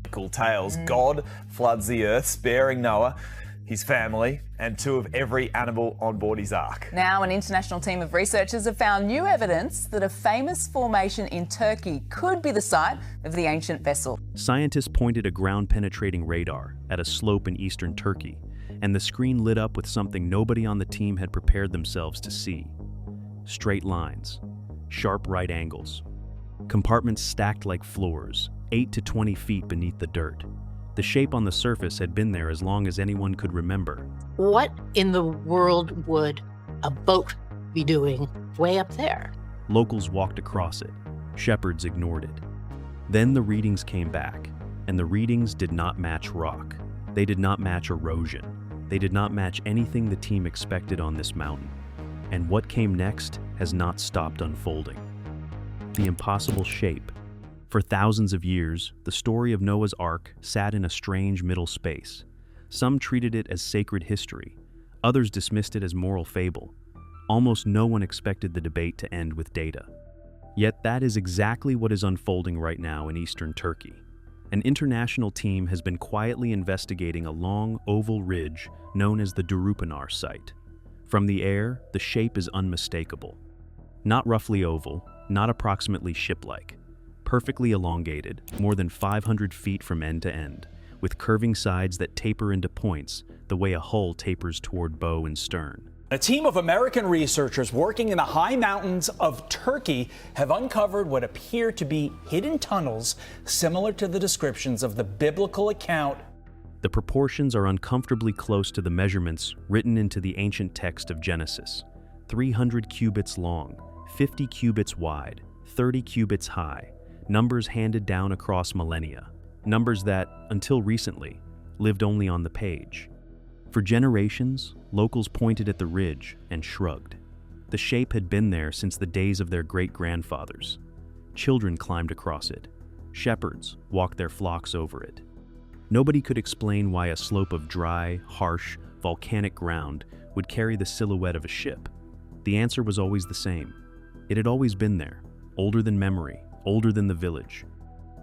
tales. God floods the earth, sparing Noah, his family, and 2 of every animal on board his ark. Now, an international team of researchers have found new evidence that a famous formation in Turkey could be the site of the ancient vessel. Scientists pointed a ground-penetrating radar at a slope in eastern Turkey, and the screen lit up with something nobody on the team had prepared themselves to see. Straight lines, sharp right angles, compartments stacked like floors, 8 to 20 feet beneath the dirt. The shape on the surface had been there as long as anyone could remember. What in the world would a boat be doing way up there? Locals walked across it. Shepherds ignored it. Then the readings came back, and the readings did not match rock. They did not match erosion. They did not match anything the team expected on this mountain. And what came next has not stopped unfolding. The impossible shape. For thousands of years, the story of Noah's Ark sat in a strange middle space. Some treated it as sacred history. Others dismissed it as moral fable. Almost no one expected the debate to end with data. Yet that is exactly what is unfolding right now in eastern Turkey. An international team has been quietly investigating a long, oval ridge known as the Durupinar site. From the air, the shape is unmistakable. Not roughly oval, not approximately ship-like. Perfectly elongated, more than 500 feet from end to end, with curving sides that taper into points the way a hull tapers toward bow and stern. A team of American researchers working in the high mountains of Turkey have uncovered what appear to be hidden tunnels similar to the descriptions of the biblical account. The proportions are uncomfortably close to the measurements written into the ancient text of Genesis. 300 cubits long, 50 cubits wide, 30 cubits high. Numbers handed down across millennia. Numbers that, until recently, lived only on the page. For generations, locals pointed at the ridge and shrugged. The shape had been there since the days of their great-grandfathers. Children climbed across it. Shepherds walked their flocks over it. Nobody could explain why a slope of dry, harsh, volcanic ground would carry the silhouette of a ship. The answer was always the same. It had always been there, older than memory, older than the village.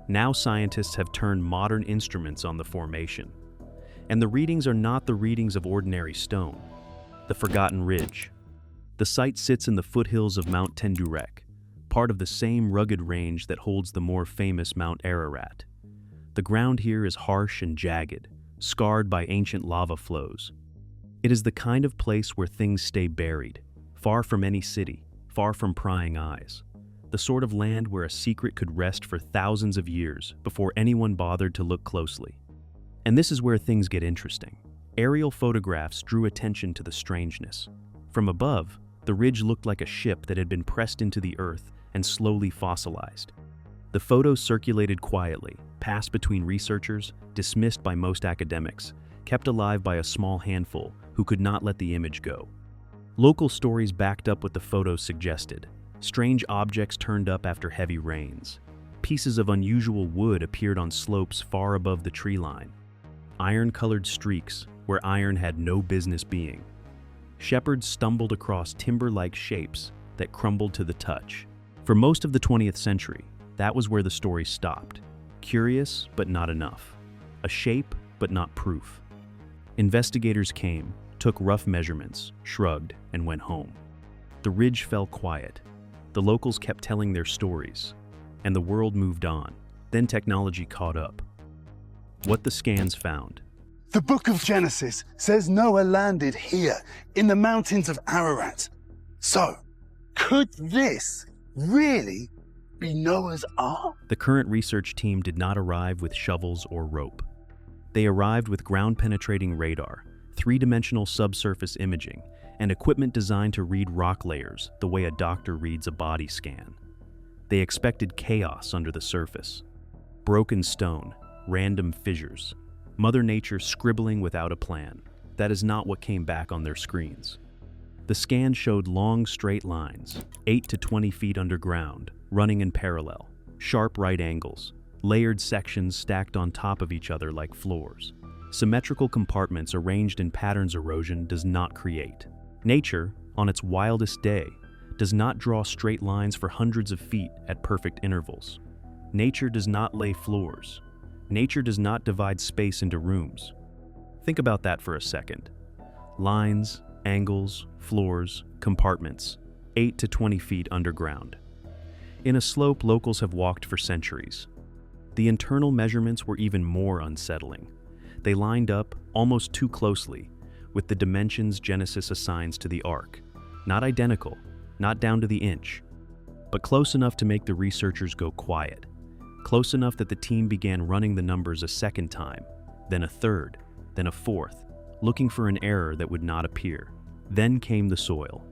Now scientists have turned modern instruments on the formation. And the readings are not the readings of ordinary stone. The Forgotten Ridge. The site sits in the foothills of Mount Tendurek, part of the same rugged range that holds the more famous Mount Ararat. The ground here is harsh and jagged, scarred by ancient lava flows. It is the kind of place where things stay buried, far from any city, far from prying eyes. The sort of land where a secret could rest for thousands of years before anyone bothered to look closely. And this is where things get interesting. Aerial photographs drew attention to the strangeness. From above, the ridge looked like a ship that had been pressed into the earth and slowly fossilized. The photos circulated quietly, passed between researchers, dismissed by most academics, kept alive by a small handful who could not let the image go. Local stories backed up what the photos suggested. Strange objects turned up after heavy rains. Pieces of unusual wood appeared on slopes far above the tree line. Iron-colored streaks where iron had no business being. Shepherds stumbled across timber-like shapes that crumbled to the touch. For most of the 20th century, that was where the story stopped. Curious, but not enough. A shape, but not proof. Investigators came, took rough measurements, shrugged, and went home. The ridge fell quiet. The locals kept telling their stories, and the world moved on. Then technology caught up. What the scans found. The book of Genesis says Noah landed here, in the mountains of Ararat. So, could this really be Noah's Ark? The current research team did not arrive with shovels or rope. They arrived with ground-penetrating radar, three-dimensional subsurface imaging, and equipment designed to read rock layers the way a doctor reads a body scan. They expected chaos under the surface. Broken stone, random fissures, Mother Nature scribbling without a plan. That is not what came back on their screens. The scan showed long, straight lines, 8 to 20 feet underground, running in parallel, sharp right angles, layered sections stacked on top of each other like floors. Symmetrical compartments arranged in patterns erosion does not create. Nature, on its wildest day, does not draw straight lines for hundreds of feet at perfect intervals. Nature does not lay floors. Nature does not divide space into rooms. Think about that for a second. Lines, angles, floors, compartments, 8 to 20 feet underground. In a slope locals have walked for centuries. The internal measurements were even more unsettling. They lined up almost too closely with the dimensions Genesis assigns to the ark. Not identical, not down to the inch, but close enough to make the researchers go quiet. Close enough that the team began running the numbers a second time, then a third, then a fourth, looking for an error that would not appear. Then came the soil.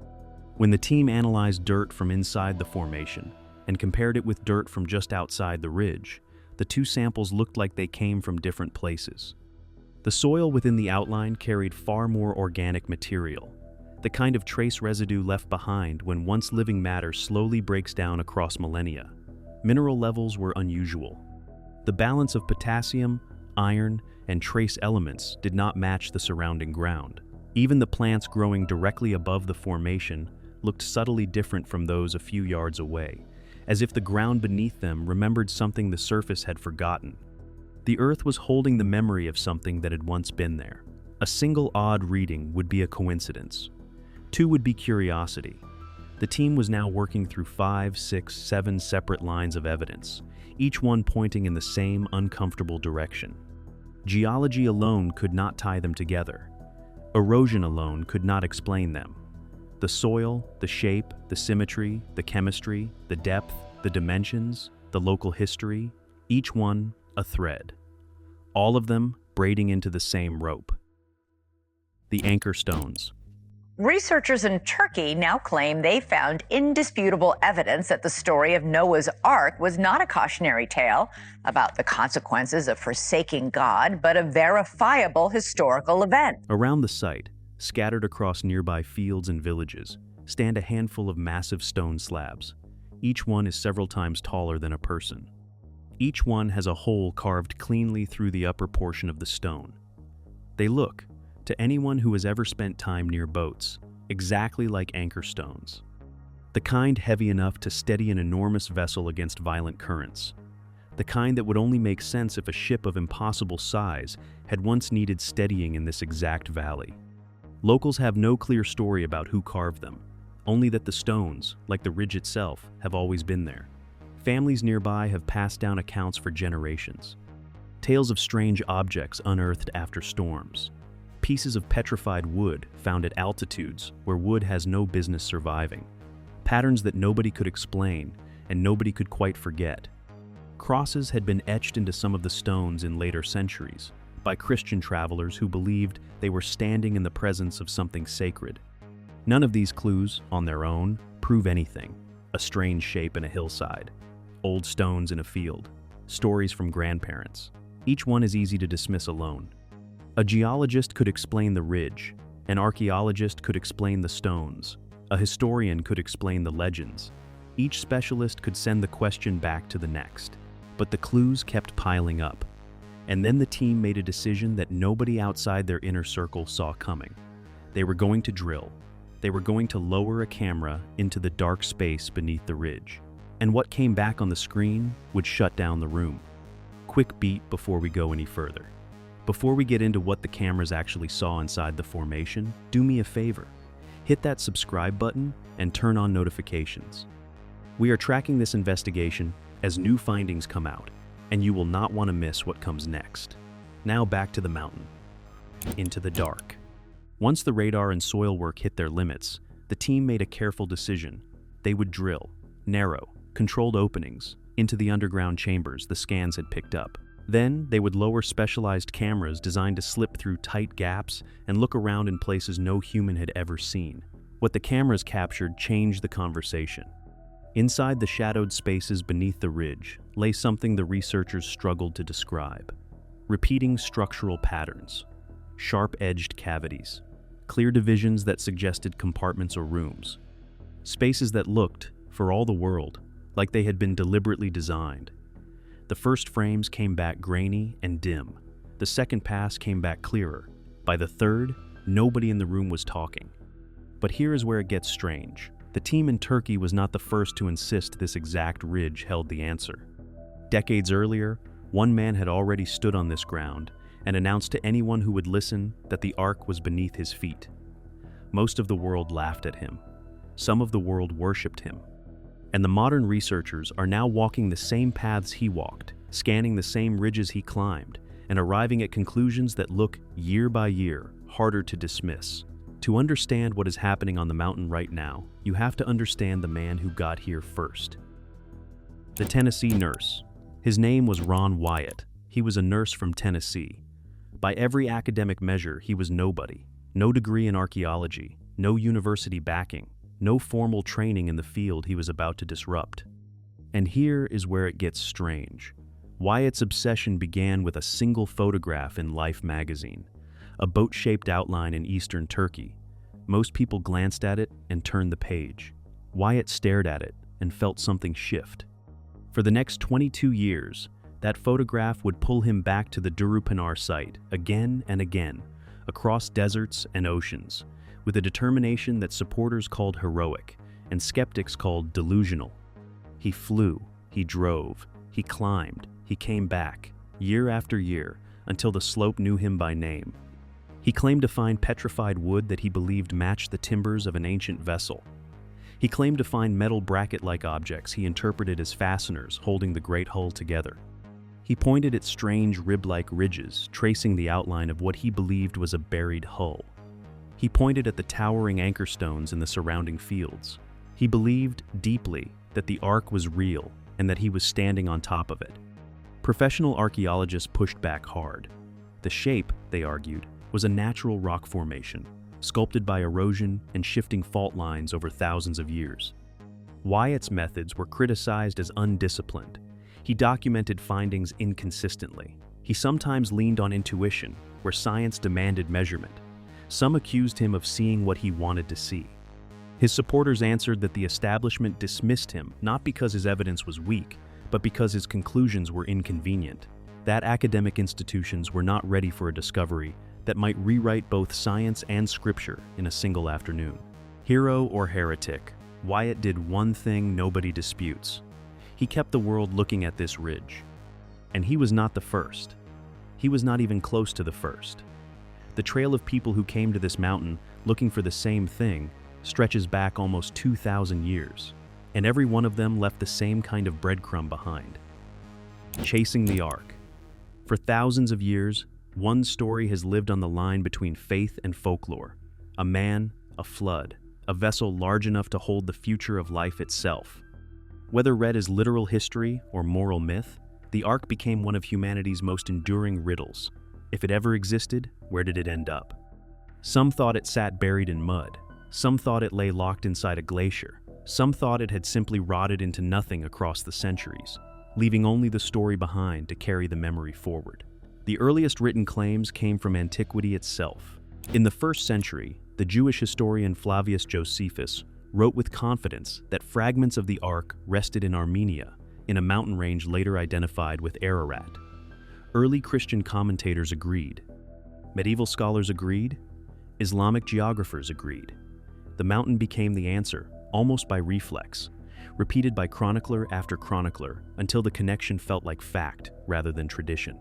When the team analyzed dirt from inside the formation and compared it with dirt from just outside the ridge, the two samples looked like they came from different places. The soil within the outline carried far more organic material, the kind of trace residue left behind when once living matter slowly breaks down across millennia. Mineral levels were unusual. The balance of potassium, iron, and trace elements did not match the surrounding ground. Even the plants growing directly above the formation looked subtly different from those a few yards away, as if the ground beneath them remembered something the surface had forgotten. The earth was holding the memory of something that had once been there. A single odd reading would be a coincidence. Two would be curiosity. The team was now working through 5, 6, 7 separate lines of evidence, each one pointing in the same uncomfortable direction. Geology alone could not tie them together. Erosion alone could not explain them. The soil, the shape, the symmetry, the chemistry, the depth, the dimensions, the local history, each one a thread. All of them braiding into the same rope. The anchor stones. Researchers in Turkey now claim they found indisputable evidence that the story of Noah's Ark was not a cautionary tale about the consequences of forsaking God, but a verifiable historical event. Around the site, scattered across nearby fields and villages, stand a handful of massive stone slabs. Each one is several times taller than a person. Each one has a hole carved cleanly through the upper portion of the stone. They look, to anyone who has ever spent time near boats, exactly like anchor stones. The kind heavy enough to steady an enormous vessel against violent currents. The kind that would only make sense if a ship of impossible size had once needed steadying in this exact valley. Locals have no clear story about who carved them, only that the stones, like the ridge itself, have always been there. Families nearby have passed down accounts for generations. Tales of strange objects unearthed after storms. Pieces of petrified wood found at altitudes where wood has no business surviving. Patterns that nobody could explain and nobody could quite forget. Crosses had been etched into some of the stones in later centuries by Christian travelers who believed they were standing in the presence of something sacred. None of these clues, on their own, prove anything. A strange shape in a hillside, old stones in a field, stories from grandparents. Each one is easy to dismiss alone. A geologist could explain the ridge, an archaeologist could explain the stones, a historian could explain the legends. Each specialist could send the question back to the next, but the clues kept piling up. And then the team made a decision that nobody outside their inner circle saw coming. They were going to drill. They were going to lower a camera into the dark space beneath the ridge. And what came back on the screen would shut down the room. Quick beat before we go any further. Before we get into what the cameras actually saw inside the formation, do me a favor. Hit that subscribe button and turn on notifications. We are tracking this investigation as new findings come out, and you will not want to miss what comes next. Now back to the mountain. Into the dark. Once the radar and soil work hit their limits, the team made a careful decision. They would drill, narrow, controlled openings into the underground chambers the scans had picked up. Then, they would lower specialized cameras designed to slip through tight gaps and look around in places no human had ever seen. What the cameras captured changed the conversation. Inside the shadowed spaces beneath the ridge lay something the researchers struggled to describe. Repeating structural patterns, sharp-edged cavities, clear divisions that suggested compartments or rooms, spaces that looked, for all the world, like they had been deliberately designed. The first frames came back grainy and dim. The second pass came back clearer. By the third, nobody in the room was talking. But here is where it gets strange. The team in Turkey was not the first to insist this exact ridge held the answer. Decades earlier, One man had already stood on this ground and announced to anyone who would listen that the ark was beneath his feet. Most of the world laughed at him. Some of the world worshipped him. And the modern researchers are now walking the same paths he walked, scanning the same ridges he climbed, and arriving at conclusions that look, year by year, harder to dismiss. To understand what is happening on the mountain right now, you have to understand the man who got here first. The Tennessee nurse. His name was Ron Wyatt. He was a nurse from Tennessee. By every academic measure, he was nobody. No degree in archaeology, no university backing, no formal training in the field he was about to disrupt. And here is where it gets strange. Wyatt's obsession began with a single photograph in Life magazine, a boat-shaped outline in eastern Turkey. Most people glanced at it and turned the page. Wyatt stared at it and felt something shift. For the next 22 years, that photograph would pull him back to the Durupinar site again and again, across deserts and oceans, with a determination that supporters called heroic and skeptics called delusional. He flew, he drove, he climbed, he came back, year after year, until the slope knew him by name. He claimed to find petrified wood that he believed matched the timbers of an ancient vessel. He claimed to find metal bracket-like objects he interpreted as fasteners holding the great hull together. He pointed at strange rib-like ridges, tracing the outline of what he believed was a buried hull. He pointed at the towering anchor stones in the surrounding fields. He believed deeply that the ark was real and that he was standing on top of it. Professional archaeologists pushed back hard. The shape, they argued, was a natural rock formation, sculpted by erosion and shifting fault lines over thousands of years. Wyatt's methods were criticized as undisciplined. He documented findings inconsistently. He sometimes leaned on intuition, where science demanded measurement. Some accused him of seeing what he wanted to see. His supporters answered that the establishment dismissed him not because his evidence was weak, but because his conclusions were inconvenient. That academic institutions were not ready for a discovery that might rewrite both science and scripture in a single afternoon. Hero or heretic, Wyatt did one thing nobody disputes. He kept the world looking at this ridge. And he was not the first. He was not even close to the first. The trail of people who came to this mountain looking for the same thing stretches back almost 2,000 years, and every one of them left the same kind of breadcrumb behind. Chasing the ark. For thousands of years, one story has lived on the line between faith and folklore. A man, a flood, a vessel large enough to hold the future of life itself. Whether read as literal history or moral myth, the ark became one of humanity's most enduring riddles. If it ever existed, where did it end up? Some thought it sat buried in mud. Some thought it lay locked inside a glacier. Some thought it had simply rotted into nothing across the centuries, leaving only the story behind to carry the memory forward. The earliest written claims came from antiquity itself. In the 1st century, the Jewish historian Flavius Josephus wrote with confidence that fragments of the ark rested in Armenia, in a mountain range later identified with Ararat. Early Christian commentators agreed. Medieval scholars agreed. Islamic geographers agreed. The mountain became the answer, almost by reflex, repeated by chronicler after chronicler until the connection felt like fact rather than tradition.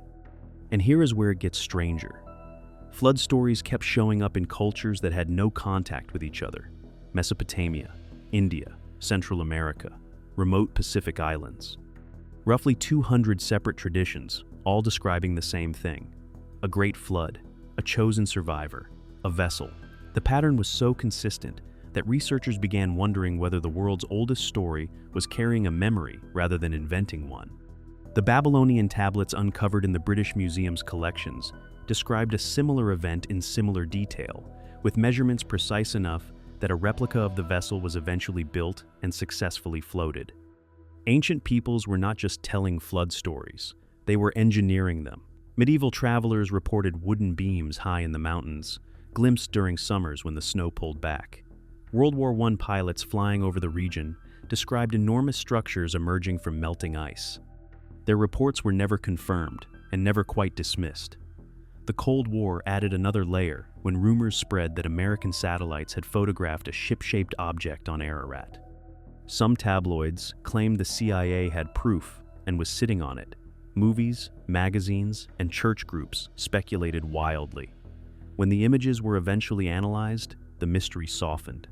And here is where it gets stranger. Flood stories kept showing up in cultures that had no contact with each other. Mesopotamia, India, Central America, remote Pacific islands. Roughly 200 separate traditions, all describing the same thing. A great flood, a chosen survivor, a vessel. The pattern was so consistent that researchers began wondering whether the world's oldest story was carrying a memory rather than inventing one. The Babylonian tablets uncovered in the British Museum's collections described a similar event in similar detail, with measurements precise enough that a replica of the vessel was eventually built and successfully floated. Ancient peoples were not just telling flood stories, they were engineering them. Medieval travelers reported wooden beams high in the mountains, glimpsed during summers when the snow pulled back. World War I pilots flying over the region described enormous structures emerging from melting ice. Their reports were never confirmed and never quite dismissed. The Cold War added another layer when rumors spread that American satellites had photographed a ship-shaped object on Ararat. Some tabloids claimed the CIA had proof and was sitting on it, Movies, magazines, and church groups speculated wildly. When the images were eventually analyzed, the mystery softened.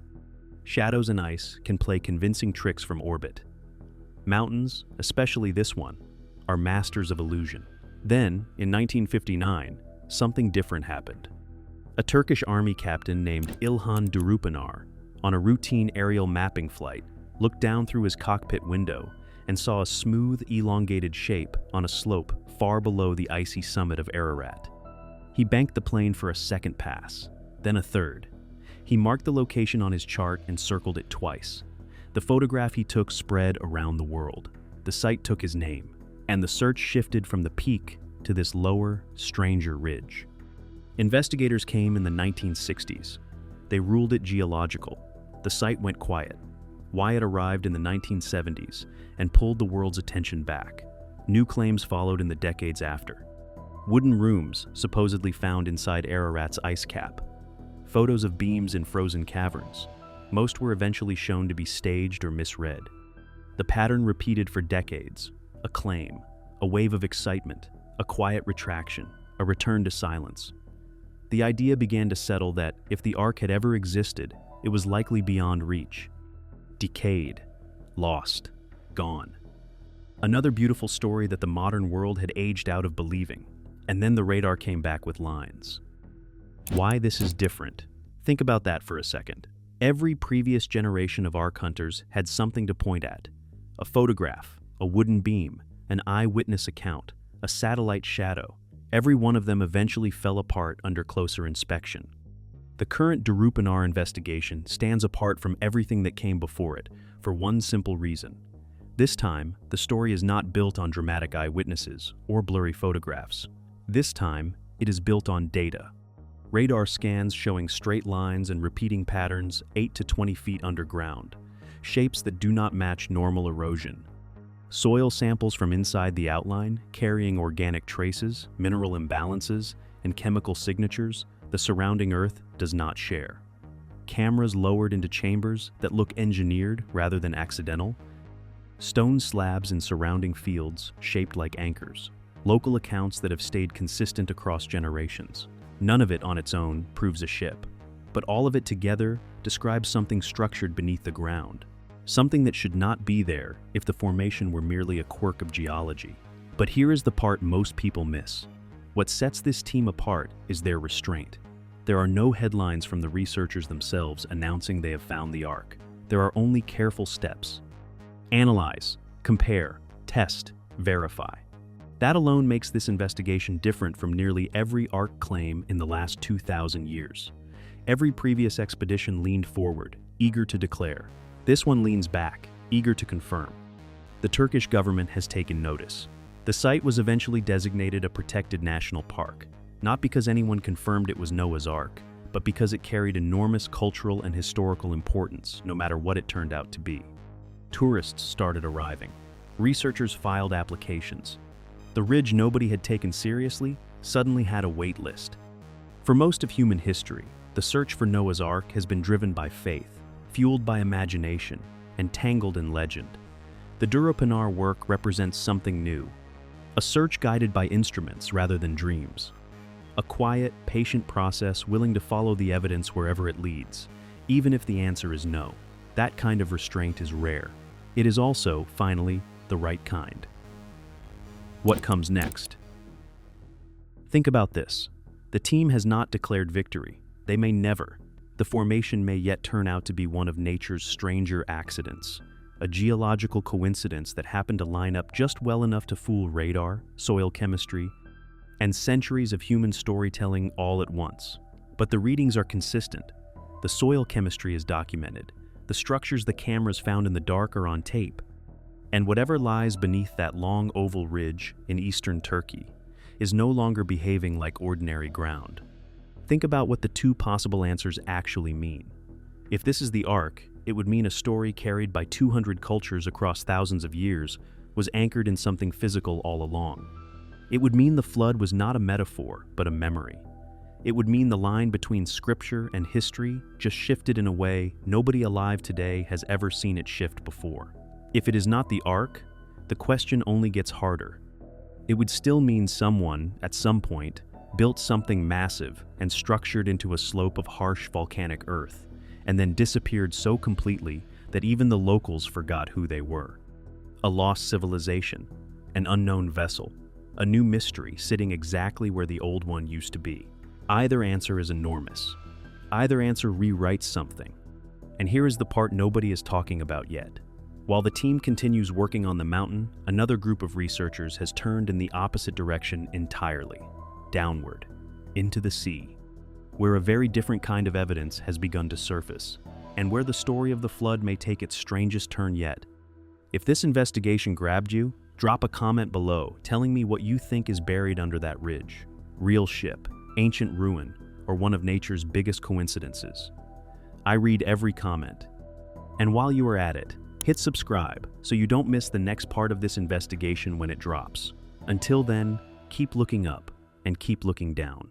Shadows and ice can play convincing tricks from orbit. Mountains, especially this one, are masters of illusion. Then, in 1959, something different happened. A Turkish army captain named İlhan Durupanar, on a routine aerial mapping flight, looked down through his cockpit window and saw a smooth, elongated shape on a slope far below the icy summit of Ararat. He banked the plane for a second pass, then a third. He marked the location on his chart and circled it twice. The photograph he took spread around the world. The site took his name, and the search shifted from the peak to this lower, stranger ridge. Investigators came in the 1960s. They ruled it geological. The site went quiet. Wyatt arrived in the 1970s and pulled the world's attention back. New claims followed in the decades after. Wooden rooms supposedly found inside Ararat's ice cap. Photos of beams in frozen caverns. Most were eventually shown to be staged or misread. The pattern repeated for decades. A claim, a wave of excitement, a quiet retraction, a return to silence. The idea began to settle that if the Ark had ever existed, it was likely beyond reach. Decayed, lost, gone. Another beautiful story that the modern world had aged out of believing. And then the radar came back with lines. Why this is different? Think about that for a second. Every previous generation of Ark hunters had something to point at. A photograph, a wooden beam, an eyewitness account, a satellite shadow. Every one of them eventually fell apart under closer inspection. The current Durupanar investigation stands apart from everything that came before it for one simple reason. This time, the story is not built on dramatic eyewitnesses or blurry photographs. This time, it is built on data. Radar scans showing straight lines and repeating patterns 8 to 20 feet underground, shapes that do not match normal erosion. Soil samples from inside the outline, carrying organic traces, mineral imbalances, and chemical signatures the surrounding Earth does not share. Cameras lowered into chambers that look engineered rather than accidental. Stone slabs in surrounding fields shaped like anchors. Local accounts that have stayed consistent across generations. None of it on its own proves a ship, but all of it together describes something structured beneath the ground. Something that should not be there if the formation were merely a quirk of geology. But here is the part most people miss. What sets this team apart is their restraint. There are no headlines from the researchers themselves announcing they have found the Ark. There are only careful steps. Analyze, compare, test, verify. That alone makes this investigation different from nearly every Ark claim in the last 2,000 years. Every previous expedition leaned forward, eager to declare. This one leans back, eager to confirm. The Turkish government has taken notice. The site was eventually designated a protected national park, not because anyone confirmed it was Noah's Ark, but because it carried enormous cultural and historical importance, no matter what it turned out to be. Tourists started arriving. Researchers filed applications. The ridge nobody had taken seriously suddenly had a wait list. For most of human history, the search for Noah's Ark has been driven by faith, fueled by imagination, and tangled in legend. The Durupanar work represents something new, a search guided by instruments rather than dreams. A quiet, patient process willing to follow the evidence wherever it leads, even if the answer is no. That kind of restraint is rare. It is also, finally, the right kind. What comes next? Think about this. The team has not declared victory. They may never. The formation may yet turn out to be one of nature's stranger accidents, a geological coincidence that happened to line up just well enough to fool radar, soil chemistry, and centuries of human storytelling all at once. But the readings are consistent. The soil chemistry is documented. The structures the cameras found in the dark are on tape. And whatever lies beneath that long oval ridge in eastern Turkey is no longer behaving like ordinary ground. Think about what the two possible answers actually mean. If this is the Ark, it would mean a story carried by 200 cultures across thousands of years was anchored in something physical all along. It would mean the flood was not a metaphor, but a memory. It would mean the line between scripture and history just shifted in a way nobody alive today has ever seen it shift before. If it is not the Ark, the question only gets harder. it would still mean someone, at some point, built something massive and structured into a slope of harsh volcanic earth, and then disappeared so completely that even the locals forgot who they were. A lost civilization, an unknown vessel, a new mystery sitting exactly where the old one used to be. Either answer is enormous. Either answer rewrites something. And here is the part nobody is talking about yet. While the team continues working on the mountain, another group of researchers has turned in the opposite direction entirely, downward, into the sea, where a very different kind of evidence has begun to surface, and where the story of the flood may take its strangest turn yet. If this investigation grabbed you, drop a comment below telling me what you think is buried under that ridge. Real ship, ancient ruin, or one of nature's biggest coincidences. I read every comment. And while you are at it, hit subscribe so you don't miss the next part of this investigation when it drops. Until then, keep looking up and keep looking down.